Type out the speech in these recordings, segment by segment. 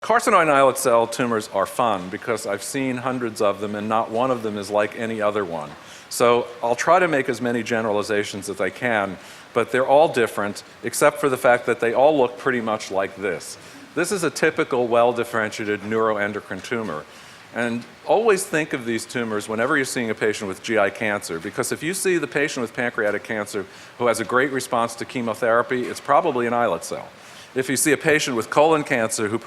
Carcinoid islet cell tumors are fun because I've seen hundreds of them and not one of them is like any other one. So I'll try to make as many generalizations as I can, but they're all different except for the fact that they all look pretty much like this. This is a typical well-differentiated neuroendocrine tumor. And always think of these tumors whenever you're seeing a patient with GI cancer, because if you see the patient with pancreatic cancer who has a great response to chemotherapy, it's probably an islet cell. If you see a patient with colon cancer who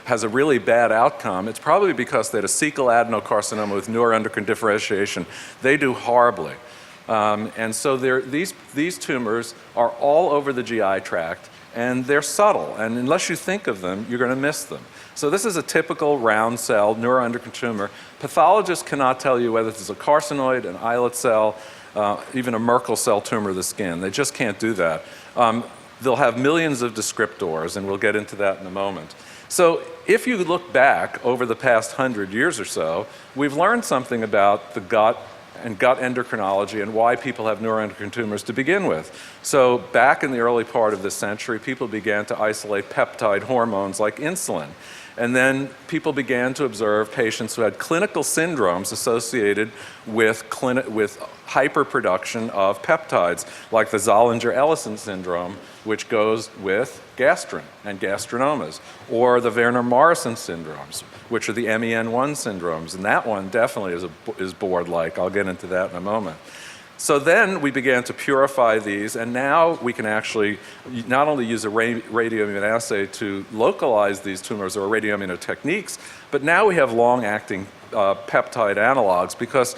has a really bad outcome, it's probably because they had a cecal adenocarcinoma with neuroendocrine differentiation. They do horribly. And so these tumors are all over the GI tract, and they're subtle. And unless you think of them, you're going to miss them. So this is a typical round cell neuroendocrine tumor. Pathologists cannot tell you whether this is a carcinoid, an islet cell, even a Merkel cell tumor of the skin. They just can't do that. They'll have millions of descriptors, and we'll get into that in a moment. So if you look back over the past 100 years or so, we've learned something about the gut and gut endocrinology and why people have neuroendocrine tumors to begin with. So back in the early part of this century, people began to isolate peptide hormones like insulin. And then people began to observe patients who had clinical syndromes associated with hyperproduction of peptides, like the Zollinger-Ellison syndrome, which goes with gastrin and gastrinomas, or the Werner-Morrison syndromes, which are the MEN1 syndromes. And that one definitely is board-like. I'll get into that in a moment. So then we began to purify these, and now we can actually not only use a radioimmunoassay to localize these tumors or radioimmunotechniques, but now we have long-acting peptide analogs, because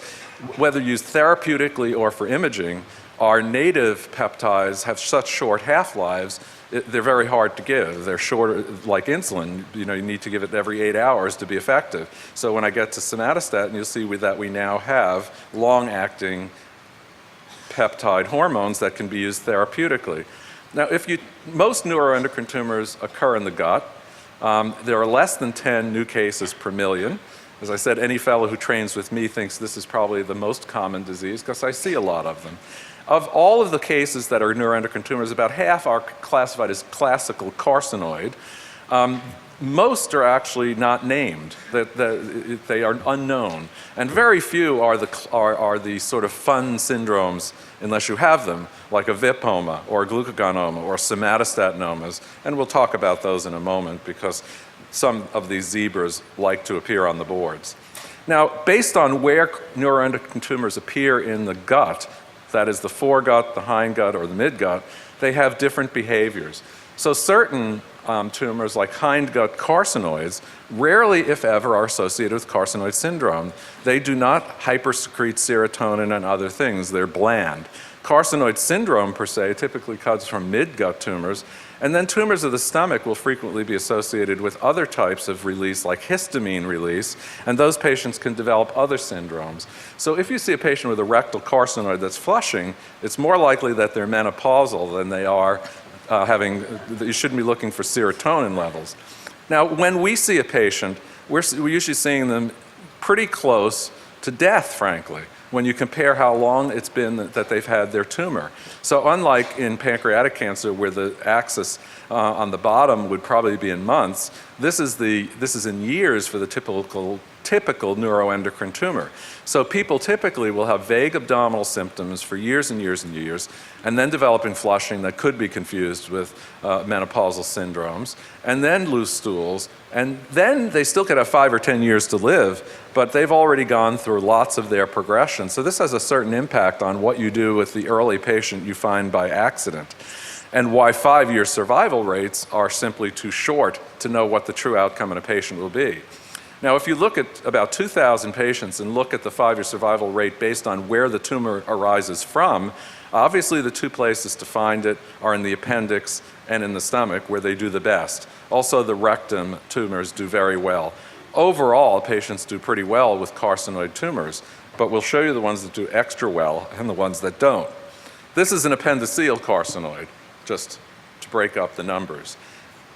whether used therapeutically or for imaging, our native peptides have such short half-lives, they're very hard to give. They're shorter, like insulin, you need to give it every 8 hours to be effective. So when I get to somatostatin, you'll see that we now have long-acting peptide hormones that can be used therapeutically. Now, most neuroendocrine tumors occur in the gut. There are less than 10 new cases per million. As I said, any fellow who trains with me thinks this is probably the most common disease because I see a lot of them. Of all of the cases that are neuroendocrine tumors, about half are classified as classical carcinoid. Most are actually not named, they are unknown. And very few are the sort of fun syndromes, unless you have them, like a vipoma or a glucagonoma or somatostatomas. And we'll talk about those in a moment because some of these zebras like to appear on the boards. Now, based on where neuroendocrine tumors appear in the gut, that is the foregut, the hindgut, or the midgut, they have different behaviors. So certain tumors like hindgut carcinoids rarely, if ever, are associated with carcinoid syndrome. They do not hypersecrete serotonin and other things. They're bland. Carcinoid syndrome, per se, typically comes from midgut tumors, and then tumors of the stomach will frequently be associated with other types of release, like histamine release, and those patients can develop other syndromes. So if you see a patient with a rectal carcinoid that's flushing, it's more likely that they're menopausal than they are you shouldn't be looking for serotonin levels. Now, when we see a patient, we're usually seeing them pretty close to death, frankly, when you compare how long it's been that they've had their tumor. So unlike in pancreatic cancer, where the axis on the bottom would probably be in months, this is in years for the typical neuroendocrine tumor. So people typically will have vague abdominal symptoms for years and years and years, and then developing flushing that could be confused with menopausal syndromes, and then loose stools, and then they still could have 5 or 10 years to live, but they've already gone through lots of their progression. So this has a certain impact on what you do with the early patient you find by accident, and why 5-year survival rates are simply too short to know what the true outcome in a patient will be. Now, if you look at about 2,000 patients and look at the 5-year survival rate based on where the tumor arises from, obviously the two places to find it are in the appendix and in the stomach, where they do the best. Also, the rectum tumors do very well. Overall, patients do pretty well with carcinoid tumors, but we'll show you the ones that do extra well and the ones that don't. This is an appendiceal carcinoid, just to break up the numbers.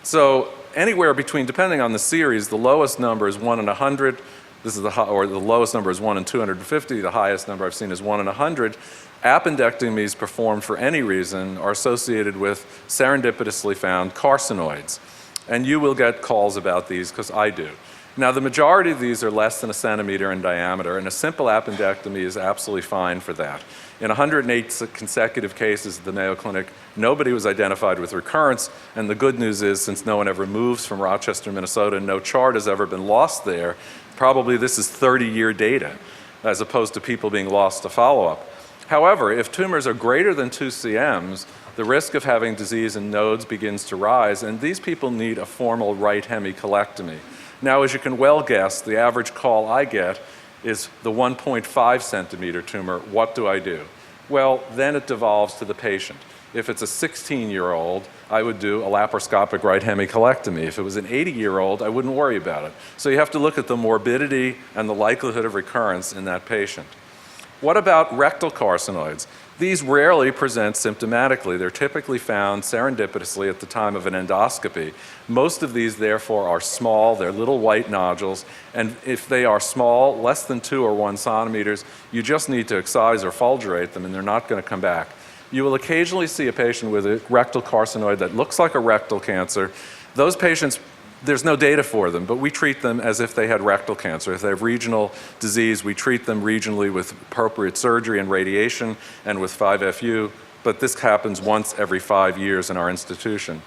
So anywhere between, depending on the series, the lowest number is 1 in 100. This is the lowest number is 1 in 250. The highest number I've seen is 1 in 100. Appendectomies performed for any reason are associated with serendipitously found carcinoids. And you will get calls about these because I do. Now, the majority of these are less than a centimeter in diameter, and a simple appendectomy is absolutely fine for that. In 108 consecutive cases at the Mayo Clinic, nobody was identified with recurrence, and the good news is, since no one ever moves from Rochester, Minnesota, and no chart has ever been lost there, probably this is 30-year data, as opposed to people being lost to follow-up. However, if tumors are greater than 2 cms, the risk of having disease in nodes begins to rise, and these people need a formal right hemicolectomy. Now, as you can well guess, the average call I get is the 1.5 centimeter tumor. What do I do? Well, then it devolves to the patient. If it's a 16-year-old, I would do a laparoscopic right hemicolectomy. If it was an 80-year-old, I wouldn't worry about it. So you have to look at the morbidity and the likelihood of recurrence in that patient. What about rectal carcinoids? These rarely present symptomatically. They're typically found serendipitously at the time of an endoscopy. Most of these, therefore, are small. They're little white nodules. And if they are small, less than 2 or 1 centimeters, you just need to excise or fulgurate them, and they're not going to come back. You will occasionally see a patient with a rectal carcinoid that looks like a rectal cancer. Those patients, there's no data for them, but we treat them as if they had rectal cancer. If they have regional disease, we treat them regionally with appropriate surgery and radiation and with 5-FU, but this happens once every 5 years in our institution.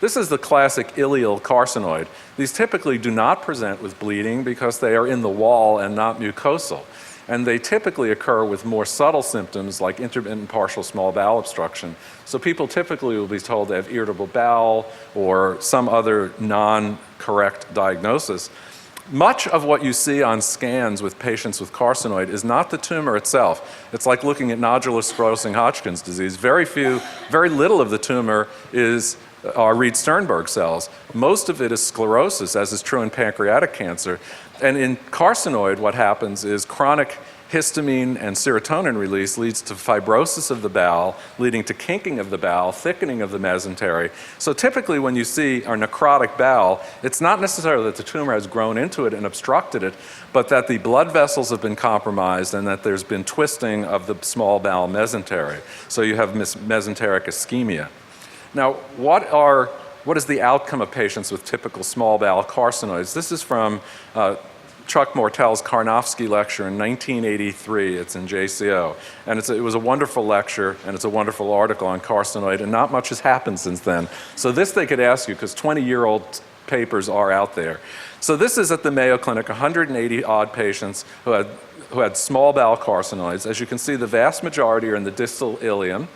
This is the classic ileal carcinoid. These typically do not present with bleeding because they are in the wall and not mucosal. And they typically occur with more subtle symptoms like intermittent partial small bowel obstruction. So people typically will be told they have irritable bowel or some other non-correct diagnosis. Much of what you see on scans with patients with carcinoid is not the tumor itself. It's like looking at nodular sclerosing Hodgkin's disease. Very little of the tumor are Reed-Sternberg cells. Most of it is sclerosis, as is true in pancreatic cancer. And in carcinoid, what happens is chronic histamine and serotonin release leads to fibrosis of the bowel, leading to kinking of the bowel, thickening of the mesentery. So typically when you see a necrotic bowel, it's not necessarily that the tumor has grown into it and obstructed it, but that the blood vessels have been compromised and that there's been twisting of the small bowel mesentery. So you have mesenteric ischemia. Now, what is the outcome of patients with typical small bowel carcinoids? This is from Chuck Mortell's Karnofsky lecture in 1983. It's in JCO. And it was a wonderful lecture, and it's a wonderful article on carcinoid, and not much has happened since then. So this they could ask you, because 20-year-old papers are out there. So this is at the Mayo Clinic, 180-odd patients who had small bowel carcinoids. As you can see, the vast majority are in the distal ileum.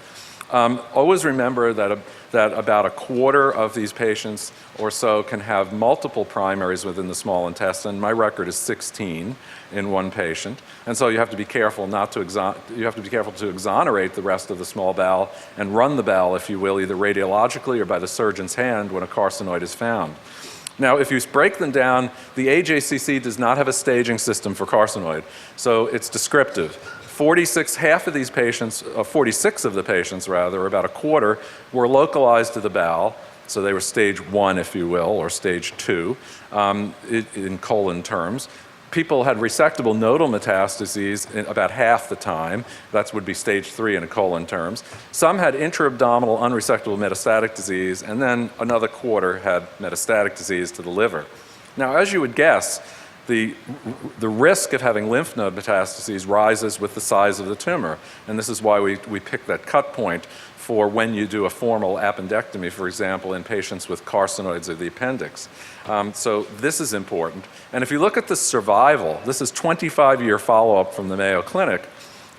Always remember that about a quarter of these patients or so can have multiple primaries within the small intestine. My record is 16 in one patient, and so you have to be careful to exonerate the rest of the small bowel and run the bowel, if you will, either radiologically or by the surgeon's hand when a carcinoid is found. Now, if you break them down, the AJCC does not have a staging system for carcinoid, so it's descriptive. 46 of the patients, about a quarter, were localized to the bowel. So they were stage 1, if you will, or stage 2 in colon terms. People had resectable nodal metastases in about half the time. That would be stage 3 in colon terms. Some had intra-abdominal unresectable metastatic disease, and then another quarter had metastatic disease to the liver. Now, as you would guess, the risk of having lymph node metastases rises with the size of the tumor. And this is why we pick that cut point for when you do a formal appendectomy, for example, in patients with carcinoids of the appendix. So this is important. And if you look at the survival, this is 25-year follow-up from the Mayo Clinic,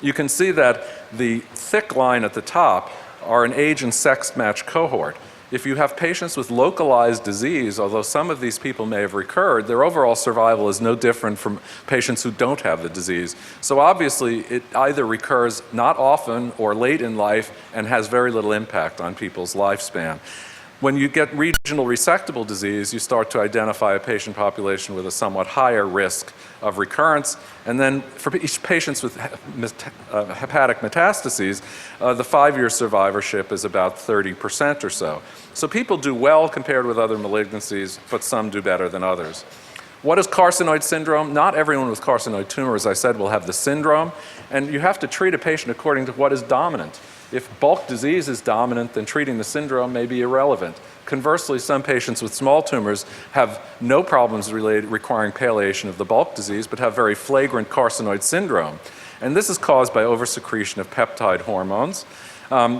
you can see that the thick line at the top are an age and sex match cohort. If you have patients with localized disease, although some of these people may have recurred, their overall survival is no different from patients who don't have the disease. So obviously, it either recurs not often or late in life and has very little impact on people's lifespan. When you get regional resectable disease, you start to identify a patient population with a somewhat higher risk of recurrence. And then for each patient with hepatic metastases, the 5-year survivorship is about 30% or so. So people do well compared with other malignancies, but some do better than others. What is carcinoid syndrome? Not everyone with carcinoid tumor, as I said, will have the syndrome. And you have to treat a patient according to what is dominant. If bulk disease is dominant, then treating the syndrome may be irrelevant. Conversely, some patients with small tumors have no problems requiring palliation of the bulk disease, but have very flagrant carcinoid syndrome. And this is caused by oversecretion of peptide hormones.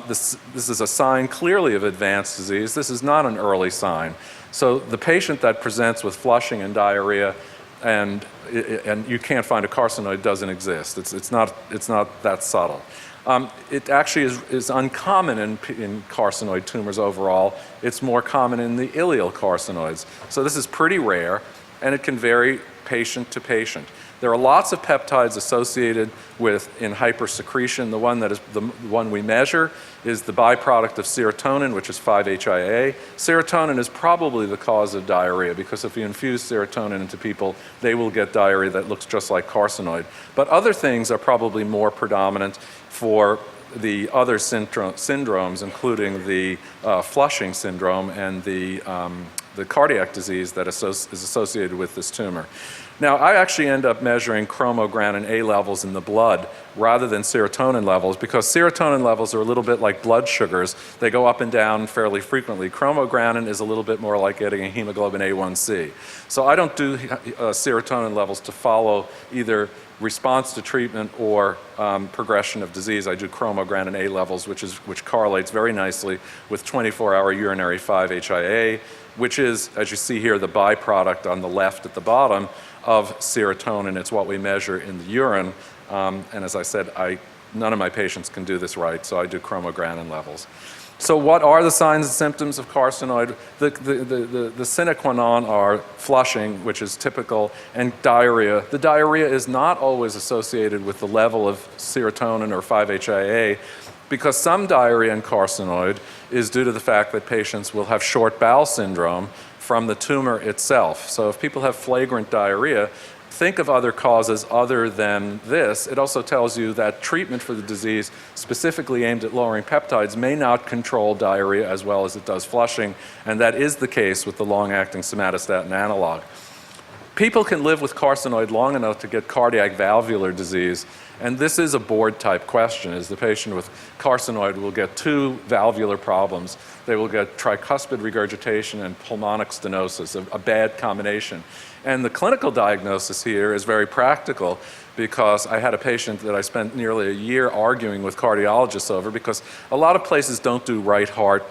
This is a sign clearly of advanced disease. This is not an early sign. So the patient that presents with flushing and diarrhea and you can't find a carcinoid doesn't exist. It's not that subtle. It actually is uncommon in carcinoid tumors overall. It's more common in the ileal carcinoids. So this is pretty rare, and it can vary patient to patient. There are lots of peptides associated in hypersecretion. The one we measure is the byproduct of serotonin, which is 5-HIA. Serotonin is probably the cause of diarrhea because if you infuse serotonin into people, they will get diarrhea that looks just like carcinoid. But other things are probably more predominant for the other syndromes, including the flushing syndrome and the cardiac disease that is associated with this tumor. Now, I actually end up measuring chromogranin A levels in the blood rather than serotonin levels because serotonin levels are a little bit like blood sugars. They go up and down fairly frequently. Chromogranin is a little bit more like getting a hemoglobin A1C. So I don't do serotonin levels to follow either response to treatment or progression of disease. I do chromogranin A levels, which correlates very nicely with 24-hour urinary 5-HIA, which is, as you see here, the byproduct on the left at the bottom of serotonin. It's what we measure in the urine. And as I said, none of my patients can do this right, so I do chromogranin levels. So what are the signs and symptoms of carcinoid? The sine qua non are flushing, which is typical, and diarrhea. The diarrhea is not always associated with the level of serotonin or 5-HIA because some diarrhea in carcinoid is due to the fact that patients will have short bowel syndrome from the tumor itself. So if people have flagrant diarrhea, think of other causes other than this. It also tells you that treatment for the disease specifically aimed at lowering peptides may not control diarrhea as well as it does flushing, and that is the case with the long-acting somatostatin analog. People can live with carcinoid long enough to get cardiac valvular disease, and this is a board-type question, is the patient with carcinoid will get two valvular problems. They will get tricuspid regurgitation and pulmonic stenosis, a bad combination. And the clinical diagnosis here is very practical because I had a patient that I spent nearly a year arguing with cardiologists over because a lot of places don't do right heart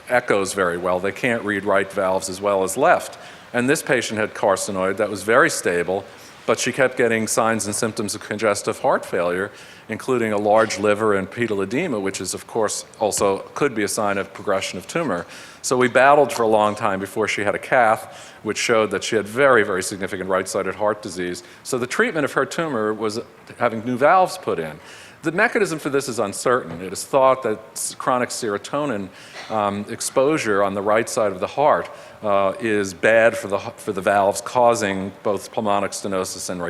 echoes very well. They can't read right valves as well as left. And this patient had carcinoid that was very stable, but she kept getting signs and symptoms of congestive heart failure, including a large liver and pedal edema, which is, of course, also could be a sign of progression of tumor. So we battled for a long time before she had a cath, which showed that she had very, very significant right-sided heart disease. So the treatment of her tumor was having new valves put in. The mechanism for this is uncertain. It is thought that chronic serotonin exposure on the right side of the heart is bad for the valves, causing both pulmonic stenosis and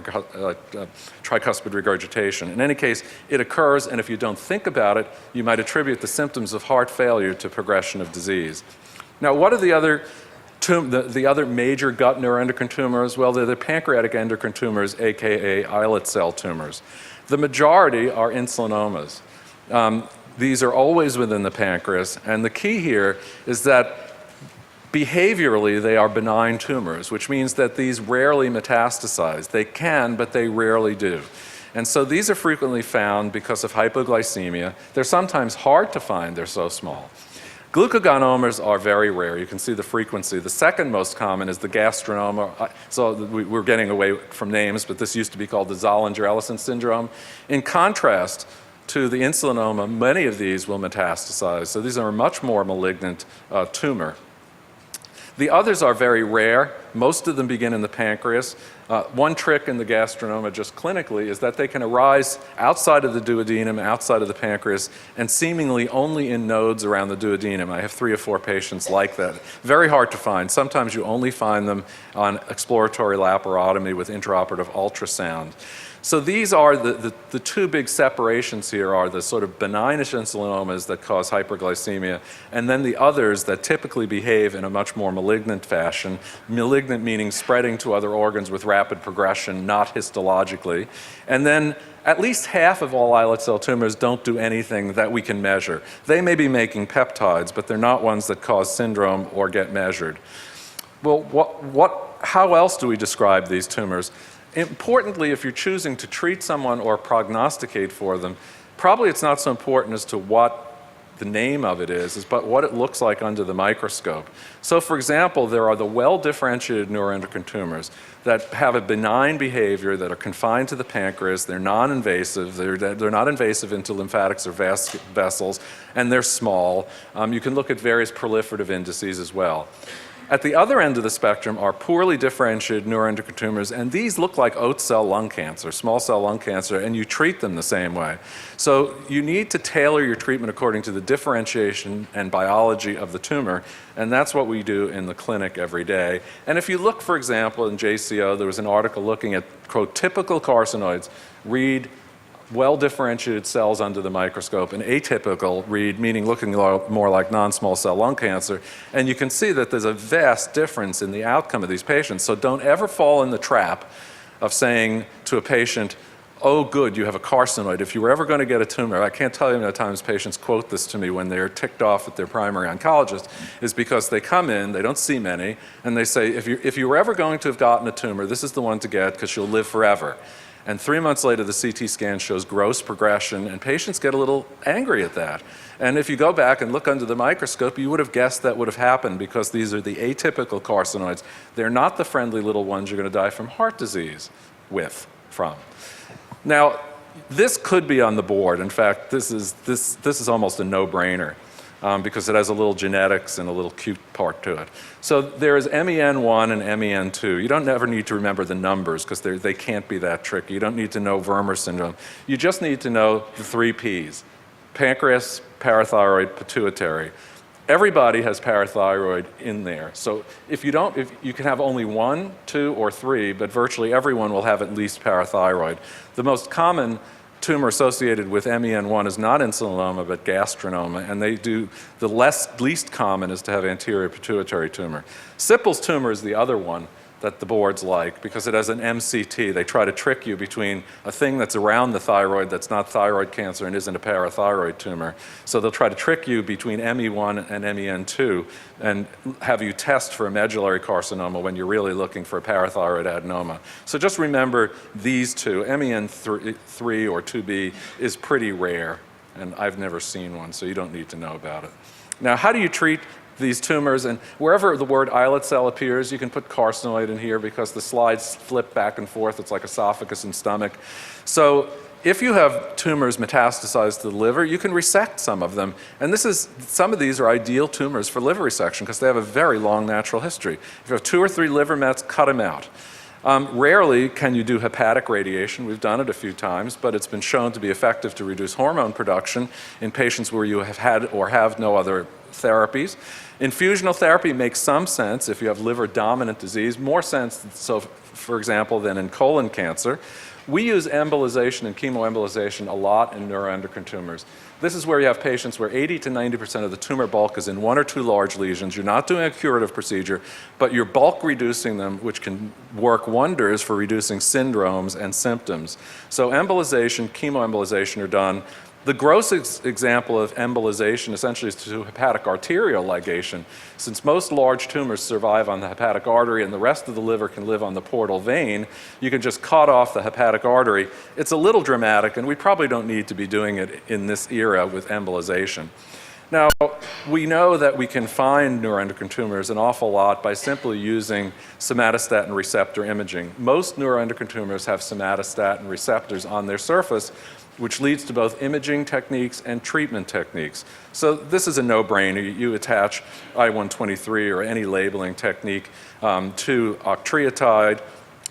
tricuspid regurgitation. In any case, it occurs, and if you don't think about it, you might attribute the symptoms of heart failure to progression of disease. Now, what are the other major gut neuroendocrine tumors? Well, they're the pancreatic endocrine tumors, aka islet cell tumors. The majority are insulinomas. These are always within the pancreas, and the key here is that behaviorally they are benign tumors, which means that these rarely metastasize. They can, but they rarely do. And so these are frequently found because of hypoglycemia. They're sometimes hard to find, they're so small. Glucagonomas are very rare. You can see the frequency. The second most common is the gastronoma. So we're getting away from names, but this used to be called the Zollinger-Ellison syndrome. In contrast to the insulinoma, many of these will metastasize. So these are a much more malignant tumor. The others are very rare. Most of them begin in the pancreas. One trick in the gastronoma just clinically is that they can arise outside of the duodenum, outside of the pancreas, and seemingly only in nodes around the duodenum. I have 3 or 4 patients like that. Very hard to find. Sometimes you only find them on exploratory laparotomy with intraoperative ultrasound. So these are the two big separations here are the sort of benignish insulinomas that cause hyperglycemia, and then the others that typically behave in a much more malignant fashion. Malignant malignant meaning spreading to other organs with rapid progression, not histologically. And then at least half of all islet cell tumors don't do anything that we can measure. They may be making peptides, but they're not ones that cause syndrome or get measured. Well, how else do we describe these tumors? Importantly, if you're choosing to treat someone or prognosticate for them, probably it's not so important as to what the name of it is, but what it looks like under the microscope. So for example, there are the well-differentiated neuroendocrine tumors that have a benign behavior, that are confined to the pancreas, they're non-invasive, they're not invasive into lymphatics or vessels, and they're small. You can look at various proliferative indices as well. At the other end of the spectrum are poorly differentiated neuroendocrine tumors, and these look like oat cell lung cancer, small cell lung cancer, and you treat them the same way. So you need to tailor your treatment according to the differentiation and biology of the tumor, and that's what we do in the clinic every day. And if you look, for example, in JCO, there was an article looking at, quote, typical carcinoids, read well-differentiated cells under the microscope, and atypical, read, meaning looking more like non-small cell lung cancer. And you can see that there's a vast difference in the outcome of these patients. So don't ever fall in the trap of saying to a patient, oh, good, you have a carcinoid. If you were ever going to get a tumor, I can't tell you how many times patients quote this to me when they're ticked off at their primary oncologist, is because they come in, they don't see many, and they say, if you were ever going to have gotten a tumor, this is the one to get because you'll live forever. And 3 months later, the CT scan shows gross progression, and patients get a little angry at that. And if you go back and look under the microscope, you would have guessed that would have happened because these are the atypical carcinoids. They're not the friendly little ones you're going to die from heart disease from. Now, this could be on the board. In fact, this is almost a no-brainer. Because it has a little genetics and a little cute part to it. So there is MEN1 and MEN2. You don't ever need to remember the numbers because they can't be that tricky. You don't need to know Vermeer syndrome. You just need to know the 3 Ps: pancreas, parathyroid, pituitary. Everybody has parathyroid in there. So if you can have only 1, 2, or 3, but virtually everyone will have at least parathyroid. The most common tumor associated with MEN1 is not insulinoma, but gastrinoma, and the least common is to have anterior pituitary tumor. Sipple's tumor is the other one that the boards like because it has an MCT. They try to trick you between a thing that's around the thyroid that's not thyroid cancer and isn't a parathyroid tumor. So they'll try to trick you between ME1 and MEN2 and have you test for a medullary carcinoma when you're really looking for a parathyroid adenoma. So just remember these two. MEN3 or 2B is pretty rare, and I've never seen one, so you don't need to know about it. Now, how do you treat these tumors? And wherever the word islet cell appears, you can put carcinoid in here because the slides flip back and forth. It's like esophagus and stomach. So if you have tumors metastasized to the liver, you can resect some of them. And some of these are ideal tumors for liver resection because they have a very long natural history. If you have 2 or 3 liver mets, cut them out. Rarely can you do hepatic radiation. We've done it a few times, but it's been shown to be effective to reduce hormone production in patients where you have had or have no other therapies. Infusional therapy makes some sense if you have liver-dominant disease, more sense, so for example, than in colon cancer. We use embolization and chemoembolization a lot in neuroendocrine tumors. This is where you have patients where 80 to 90% of the tumor bulk is in 1 or 2 large lesions. You're not doing a curative procedure, but you're bulk reducing them, which can work wonders for reducing syndromes and symptoms. So embolization, chemoembolization are done. The gross example of embolization essentially is to hepatic arterial ligation. Since most large tumors survive on the hepatic artery and the rest of the liver can live on the portal vein, you can just cut off the hepatic artery. It's a little dramatic, and we probably don't need to be doing it in this era with embolization. Now, we know that we can find neuroendocrine tumors an awful lot by simply using somatostatin receptor imaging. Most neuroendocrine tumors have somatostatin receptors on their surface, which leads to both imaging techniques and treatment techniques. So this is a no-brainer. You attach I-123 or any labeling technique to octreotide,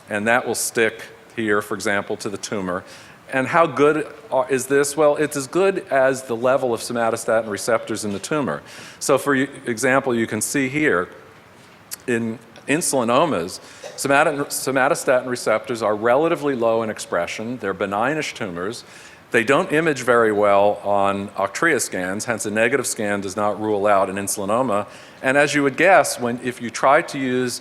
and that will stick here, for example, to the tumor. And how good is this? Well, it's as good as the level of somatostatin receptors in the tumor. So for example, you can see here in insulinomas, somatostatin receptors are relatively low in expression. They're benignish tumors. They don't image very well on octrea scans, hence a negative scan does not rule out an insulinoma. And as you would guess, if you try to use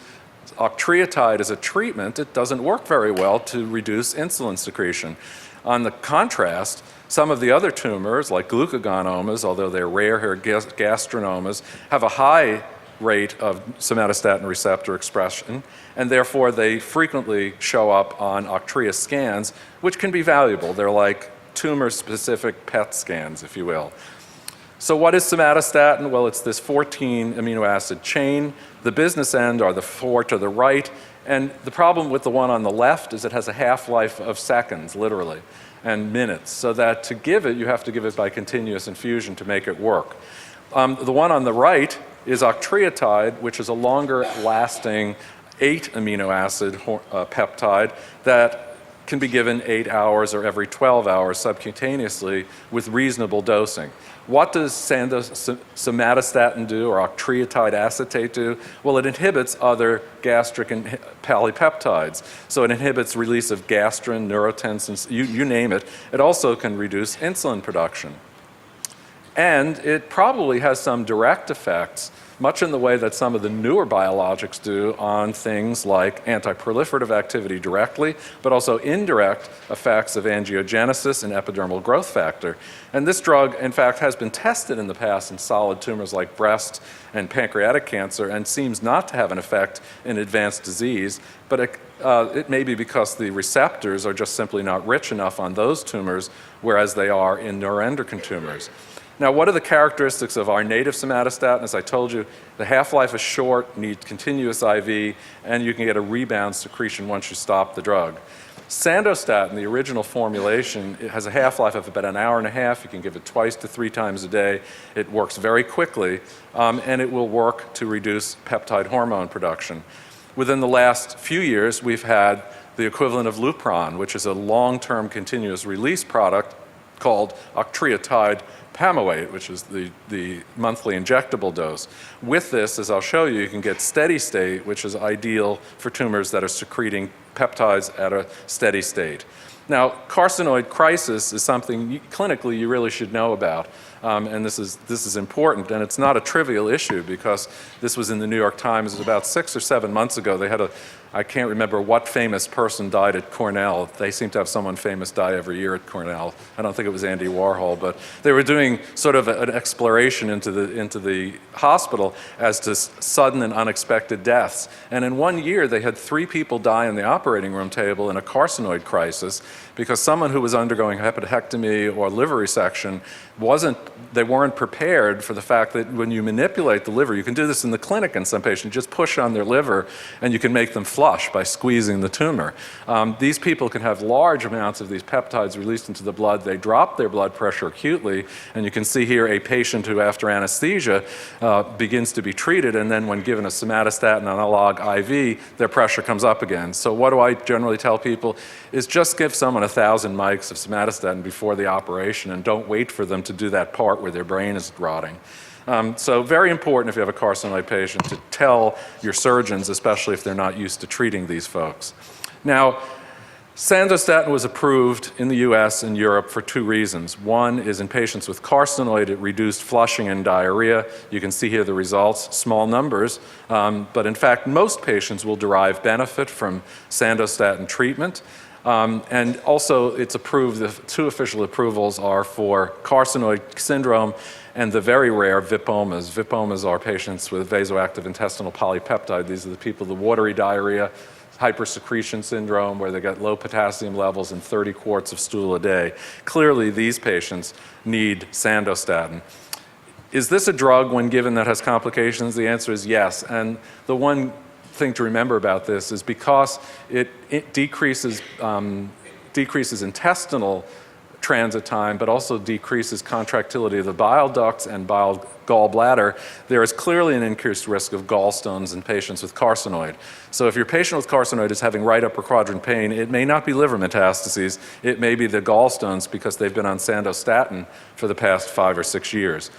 octreotide as a treatment, it doesn't work very well to reduce insulin secretion. On the contrast, some of the other tumors, like glucagonomas, although they're rare here, gastrinomas, have a high rate of somatostatin receptor expression, and therefore they frequently show up on Octrea scans, which can be valuable. They're like tumor-specific PET scans, if you will. So what is somatostatin? Well, it's this 14 amino acid chain. The business end are the 4 to the right, and the problem with the one on the left is it has a half-life of seconds, literally, and minutes, so that to give it, you have to give it by continuous infusion to make it work. The one on the right is octreotide, which is a longer-lasting 8 amino acid peptide that can be given 8 hours or every 12 hours subcutaneously with reasonable dosing. What does somatostatin do, or octreotide acetate do? Well, it inhibits other gastric and polypeptides. So it inhibits release of gastrin, neurotensins, you name it. It also can reduce insulin production. And it probably has some direct effects, much in the way that some of the newer biologics do, on things like anti-proliferative activity directly, but also indirect effects of angiogenesis and epidermal growth factor. And this drug, in fact, has been tested in the past in solid tumors like breast and pancreatic cancer and seems not to have an effect in advanced disease, but it may be because the receptors are just simply not rich enough on those tumors, whereas they are in neuroendocrine tumors. Now, what are the characteristics of our native somatostatin? As I told you, the half-life is short, needs continuous IV, and you can get a rebound secretion once you stop the drug. Sandostatin, the original formulation, it has a half-life of about an hour and a half. You can give it 2 to 3 times a day. It works very quickly, and it will work to reduce peptide hormone production. Within the last few years, we've had the equivalent of Lupron, which is a long-term continuous release product called octreotide Pamoate, which is the monthly injectable dose. With this, as I'll show you, you can get steady state, which is ideal for tumors that are secreting peptides at a steady state. Now, carcinoid crisis is something clinically you really should know about, and this is important, and it's not a trivial issue because this was in the New York Times. It was about 6 or 7 months ago. They had I can't remember what famous person died at Cornell. They seem to have someone famous die every year at Cornell. I don't think it was Andy Warhol, but they were doing sort of an exploration into the hospital as to sudden and unexpected deaths. And in 1 year, they had 3 people die on the operating room table in a carcinoid crisis because someone who was undergoing hepatectomy or liver resection they weren't prepared for the fact that when you manipulate the liver, you can do this in the clinic in some patients, just push on their liver and you can make them flush by squeezing the tumor. These people can have large amounts of these peptides released into the blood. They drop their blood pressure acutely, and you can see here a patient who after anesthesia begins to be treated, and then when given a somatostatin analog IV, their pressure comes up again. So what do I generally tell people is just give someone 1,000 mics of somatostatin before the operation and don't wait for them to do that part where their brain is rotting. So very important if you have a carcinoid patient to tell your surgeons, especially if they're not used to treating these folks. Now, sandostatin was approved in the US and Europe for 2 reasons. One is in patients with carcinoid, it reduced flushing and diarrhea. You can see here the results, small numbers, but in fact, most patients will derive benefit from sandostatin treatment. And also, it's approved, the 2 official approvals are for carcinoid syndrome and the very rare VIPomas. VIPomas are patients with vasoactive intestinal polypeptide. These are the people with watery diarrhea, hypersecretion syndrome, where they get low potassium levels and 30 quarts of stool a day. Clearly, these patients need sandostatin. Is this a drug, when given, that has complications? The answer is yes. And the one thing to remember about this is because it decreases intestinal transit time, but also decreases contractility of the bile ducts and gallbladder, there is clearly an increased risk of gallstones in patients with carcinoid. So if your patient with carcinoid is having right upper quadrant pain, it may not be liver metastases, it may be the gallstones because they've been on sandostatin for the past 5 or 6 years.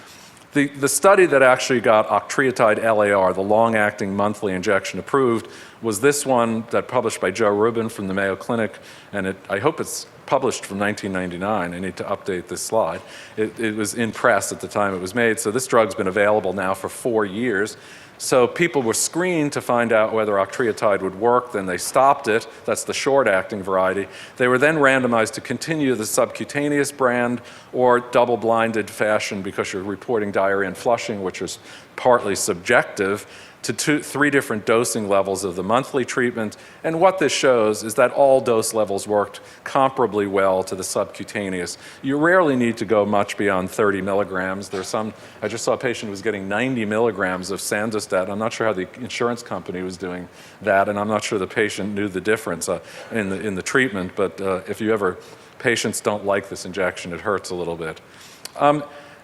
The study that actually got octreotide LAR, the long-acting monthly injection, approved was this one that published by Joe Rubin from the Mayo Clinic, and I hope it's published from 1999. I need to update this slide. It was in press at the time it was made, so this drug's been available now for 4 years. So people were screened to find out whether octreotide would work, then they stopped it. That's the short-acting variety. They were then randomized to continue the subcutaneous brand or double-blinded fashion, because you're reporting diarrhea and flushing, which is partly subjective, to three different dosing levels of the monthly treatment. And what this shows is that all dose levels worked comparably well to the subcutaneous. You rarely need to go much beyond 30 milligrams. There's some, I just saw a patient who was getting 90 milligrams of Sandostatin. I'm not sure how the insurance company was doing that, and I'm not sure the patient knew the difference in the treatment, but if you ever, patients don't like this injection, it hurts a little bit.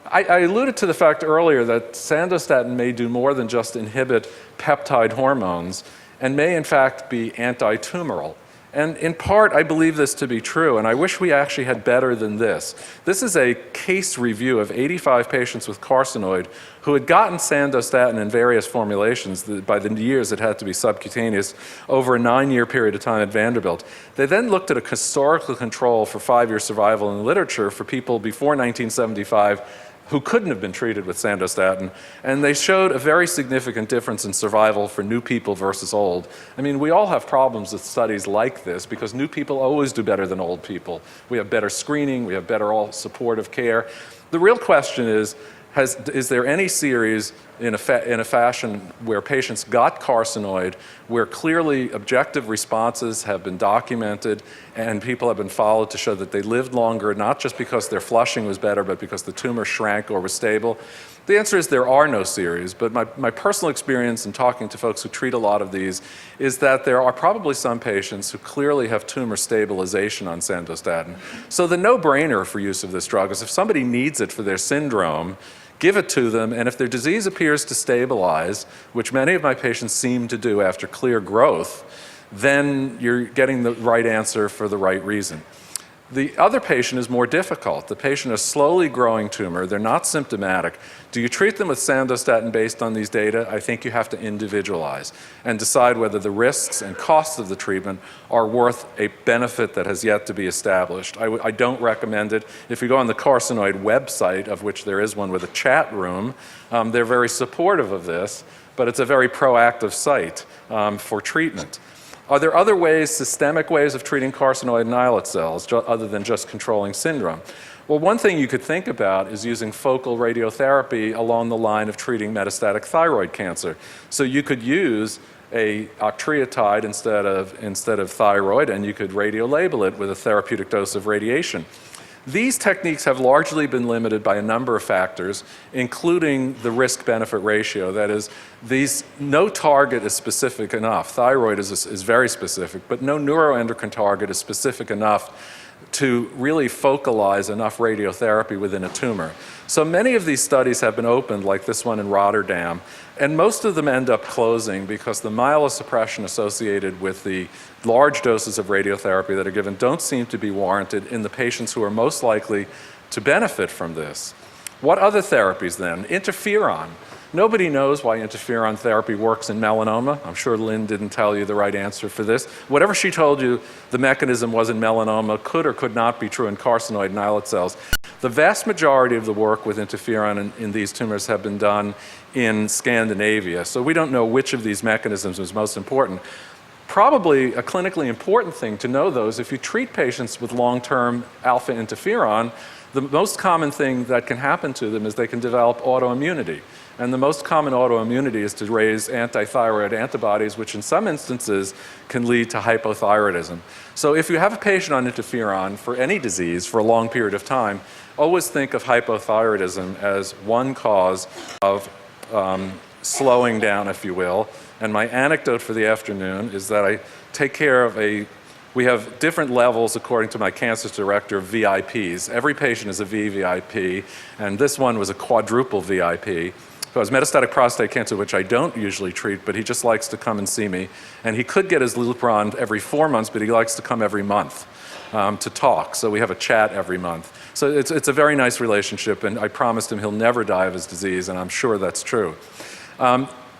I alluded to the fact earlier that Sandostatin may do more than just inhibit peptide hormones and may in fact be anti-tumoral. And in part, I believe this to be true, and I wish we actually had better than this. This is a case review of 85 patients with carcinoid who had gotten Sandostatin in various formulations. By the years, it had to be subcutaneous over a 9-year period of time at Vanderbilt. They then looked at a historical control for 5-year survival in the literature for people before 1975 who couldn't have been treated with Sandostatin, and they showed a very significant difference in survival for new people versus old. I mean, we all have problems with studies like this because new people always do better than old people. We have better screening, we have better all supportive care. The real question is there any series in a fashion where patients got carcinoid, where clearly objective responses have been documented and people have been followed to show that they lived longer, not just because their flushing was better, but because the tumor shrank or was stable? The answer is there are no series, but my personal experience in talking to folks who treat a lot of these is that there are probably some patients who clearly have tumor stabilization on Sandostatin. So the no-brainer for use of this drug is if somebody needs it for their syndrome, give it to them, and if their disease appears to stabilize, which many of my patients seem to do after clear growth, then you're getting the right answer for the right reason. The other patient is more difficult. The patient has slowly growing tumor. They're not symptomatic. Do you treat them with Sandostatin based on these data? I think you have to individualize and decide whether the risks and costs of the treatment are worth a benefit that has yet to be established. I don't recommend it. If you go on the carcinoid website, of which there is one with a chat room, they're very supportive of this, but it's a very proactive site for treatment. Are there other ways, systemic ways of treating carcinoid and islet cells other than just controlling syndrome? Well, one thing you could think about is using focal radiotherapy along the line of treating metastatic thyroid cancer. So you could use a octreotide instead of thyroid, and you could radiolabel it with a therapeutic dose of radiation. These techniques have largely been limited by a number of factors, including the risk-benefit ratio. That is, no target is specific enough. Thyroid is very specific, but no neuroendocrine target is specific enough to really focalize enough radiotherapy within a tumor. So many of these studies have been opened, like this one in Rotterdam, and most of them end up closing because the myelosuppression associated with the large doses of radiotherapy that are given don't seem to be warranted in the patients who are most likely to benefit from this. What other therapies then? Interferon. Nobody knows why interferon therapy works in melanoma. I'm sure Lynn didn't tell you the right answer for this. Whatever she told you the mechanism was in melanoma could or could not be true in carcinoid and islet cells. The vast majority of the work with interferon in these tumors have been done in Scandinavia, so we don't know which of these mechanisms is most important. Probably a clinically important thing to know, though, is if you treat patients with long-term alpha interferon, the most common thing that can happen to them is they can develop autoimmunity. And the most common autoimmunity is to raise anti-thyroid antibodies, which in some instances can lead to hypothyroidism. So if you have a patient on interferon for any disease for a long period of time, always think of hypothyroidism as one cause of slowing down, if you will. And my anecdote for the afternoon is that I take care of we have different levels, according to my cancer director, of VIPs. Every patient is a VVIP, and this one was a quadruple VIP. So it was metastatic prostate cancer, which I don't usually treat, but he just likes to come and see me. And he could get his Lupron every 4 months, but he likes to come every month to talk. So we have a chat every month. So it's a very nice relationship, and I promised him he'll never die of his disease, and I'm sure that's true.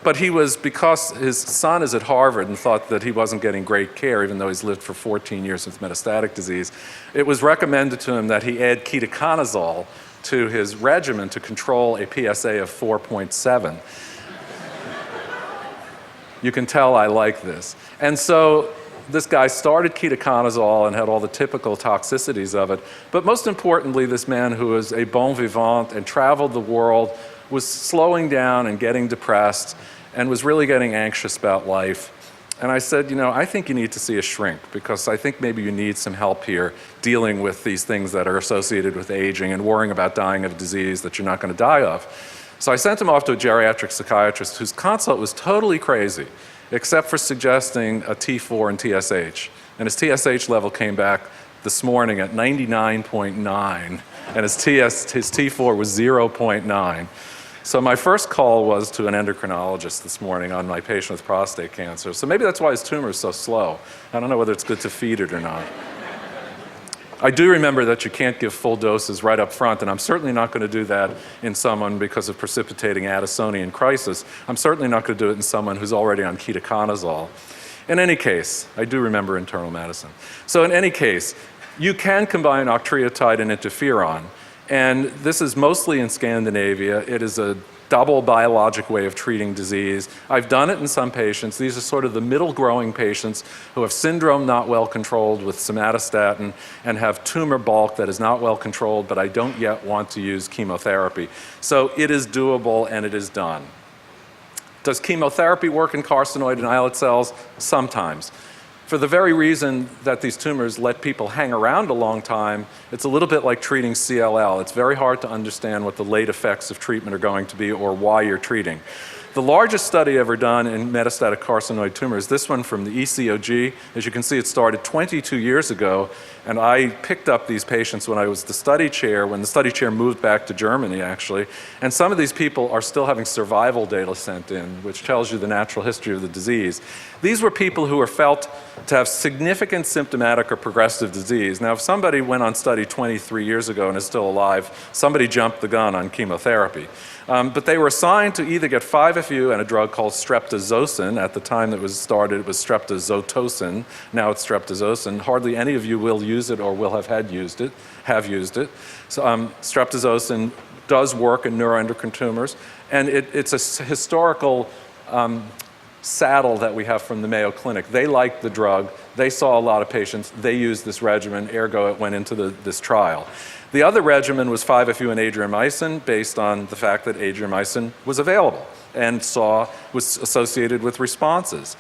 But because his son is at Harvard and thought that he wasn't getting great care, even though he's lived for 14 years with metastatic disease, it was recommended to him that he add ketoconazole to his regimen to control a PSA of 4.7. You can tell I like this. And so this guy started ketoconazole and had all the typical toxicities of it. But most importantly, this man who was a bon vivant and traveled the world was slowing down and getting depressed and was really getting anxious about life. And I said, I think you need to see a shrink because I think maybe you need some help here dealing with these things that are associated with aging and worrying about dying of a disease that you're not going to die of. So I sent him off to a geriatric psychiatrist whose consult was totally crazy, except for suggesting a T4 and TSH. And his TSH level came back this morning at 99.9, and his T4 was 0.9. So my first call was to an endocrinologist this morning on my patient with prostate cancer. So maybe that's why his tumor is so slow. I don't know whether it's good to feed it or not. I do remember that you can't give full doses right up front, and I'm certainly not going to do that in someone because of precipitating Addisonian crisis. I'm certainly not going to do it in someone who's already on ketoconazole. In any case, I do remember internal medicine. So in any case, you can combine octreotide and interferon. And this is mostly in Scandinavia. It is a double biologic way of treating disease. I've done it in some patients. These are sort of the middle growing patients who have syndrome not well controlled with somatostatin and have tumor bulk that is not well controlled, but I don't yet want to use chemotherapy. So it is doable and it is done. Does chemotherapy work in carcinoid and islet cells? Sometimes. For the very reason that these tumors let people hang around a long time, it's a little bit like treating CLL. It's very hard to understand what the late effects of treatment are going to be or why you're treating. The largest study ever done in metastatic carcinoid tumors, this one from the ECOG, as you can see, it started 22 years ago, and I picked up these patients when I was the study chair, when the study chair moved back to Germany, actually, and some of these people are still having survival data sent in, which tells you the natural history of the disease. These were people who were felt to have significant symptomatic or progressive disease. Now, if somebody went on study 23 years ago and is still alive, somebody jumped the gun on chemotherapy. But they were assigned to either get 5-FU and a drug called streptozocin. At the time that it was started, it was streptozotocin. Now it's streptozocin. Hardly any of you will use it or will have used it. So streptozocin does work in neuroendocrine tumors, and it's a historical saddle that we have from the Mayo Clinic. They liked the drug. They saw a lot of patients. They used this regimen, ergo it went into this trial. The other regimen was 5-FU and adriamycin, based on the fact that adriamycin was available and was associated with responses.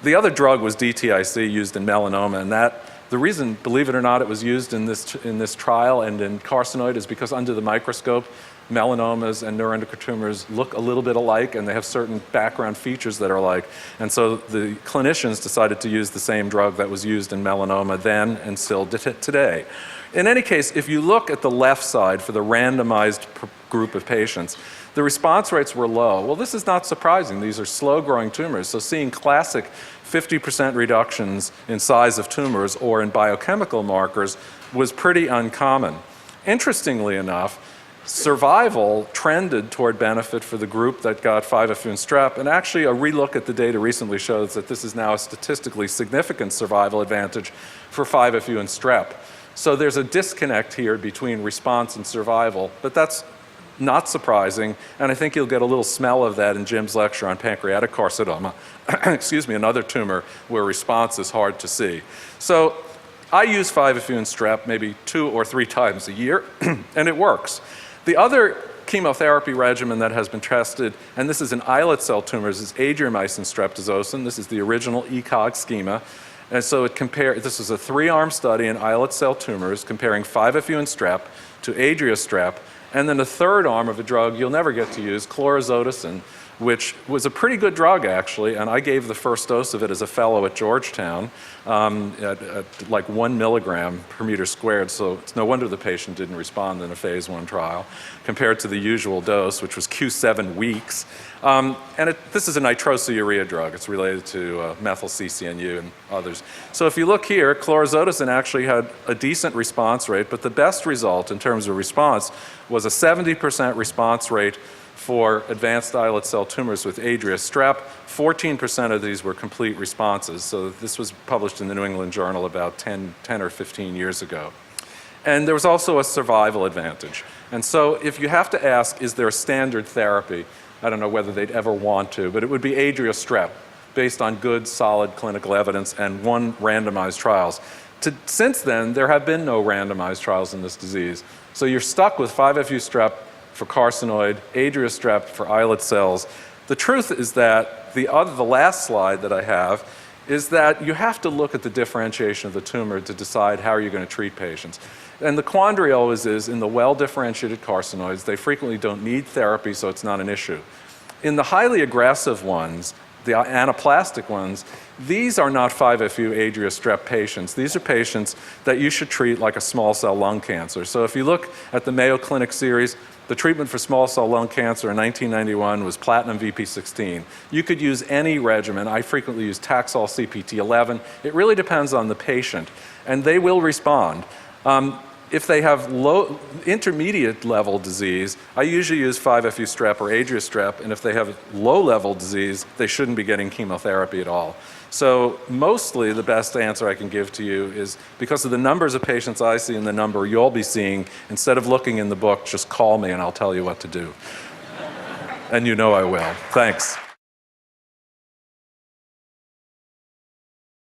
The other drug was DTIC, used in melanoma, and the reason, believe it or not, it was used in this trial and in carcinoid is because under the microscope, melanomas and neuroendocrine tumors look a little bit alike, and they have certain background features that are alike. And so the clinicians decided to use the same drug that was used in melanoma then and still today. In any case, if you look at the left side for the randomized group of patients, the response rates were low. Well, this is not surprising. These are slow-growing tumors, so seeing classic 50% reductions in size of tumors or in biochemical markers was pretty uncommon. Interestingly enough, survival trended toward benefit for the group that got 5-FU and strep, and actually a relook at the data recently shows that this is now a statistically significant survival advantage for 5-FU and strep. So there's a disconnect here between response and survival, but that's not surprising, and I think you'll get a little smell of that in Jim's lecture on pancreatic carcinoma, excuse me, another tumor where response is hard to see. So I use 5-FU and strep maybe 2 or 3 times a year, and it works. The other chemotherapy regimen that has been tested, and this is in islet cell tumors, is adriamycin streptozocin. This is the original ECOG schema. And so this is a 3-arm study in islet cell tumors comparing 5-FU and strep to adriastrep, and then a third arm of a drug you'll never get to use, chlorazotocin, which was a pretty good drug, actually, and I gave the first dose of it as a fellow at Georgetown at like 1 milligram per meter squared, so it's no wonder the patient didn't respond in a phase 1 trial, compared to the usual dose, which was Q7 weeks. This is a nitrosourea drug. It's related to methyl CCNU and others. So if you look here, chlorazotocin actually had a decent response rate, but the best result in terms of response was a 70% response rate for advanced islet cell tumors with adria-strep. 14% of these were complete responses. So this was published in the New England Journal about 10 or 15 years ago. And there was also a survival advantage. And so if you have to ask, is there a standard therapy? I don't know whether they'd ever want to, but it would be adria-strep. based on good, solid clinical evidence and 1 randomized trials. Since then, there have been no randomized trials in this disease. So you're stuck with 5-FU strep for carcinoid, Adria strep for islet cells. The truth is that the last slide that I have is that you have to look at the differentiation of the tumor to decide how you're going to treat patients. And the quandary always is, in the well-differentiated carcinoids, they frequently don't need therapy, so it's not an issue. In the highly aggressive ones, the anaplastic ones, these are not 5-FU Adria strep patients. These are patients that you should treat like a small cell lung cancer. So if you look at the Mayo Clinic series, the treatment for small cell lung cancer in 1991 was platinum VP16. You could use any regimen. I frequently use Taxol CPT11. It really depends on the patient, and they will respond. If they have low, intermediate level disease, I usually use 5-FU strep or Adria strep, and if they have low level disease, they shouldn't be getting chemotherapy at all. So mostly the best answer I can give to you is, because of the numbers of patients I see and the number you'll be seeing, instead of looking in the book, just call me and I'll tell you what to do. And you know I will. Thanks.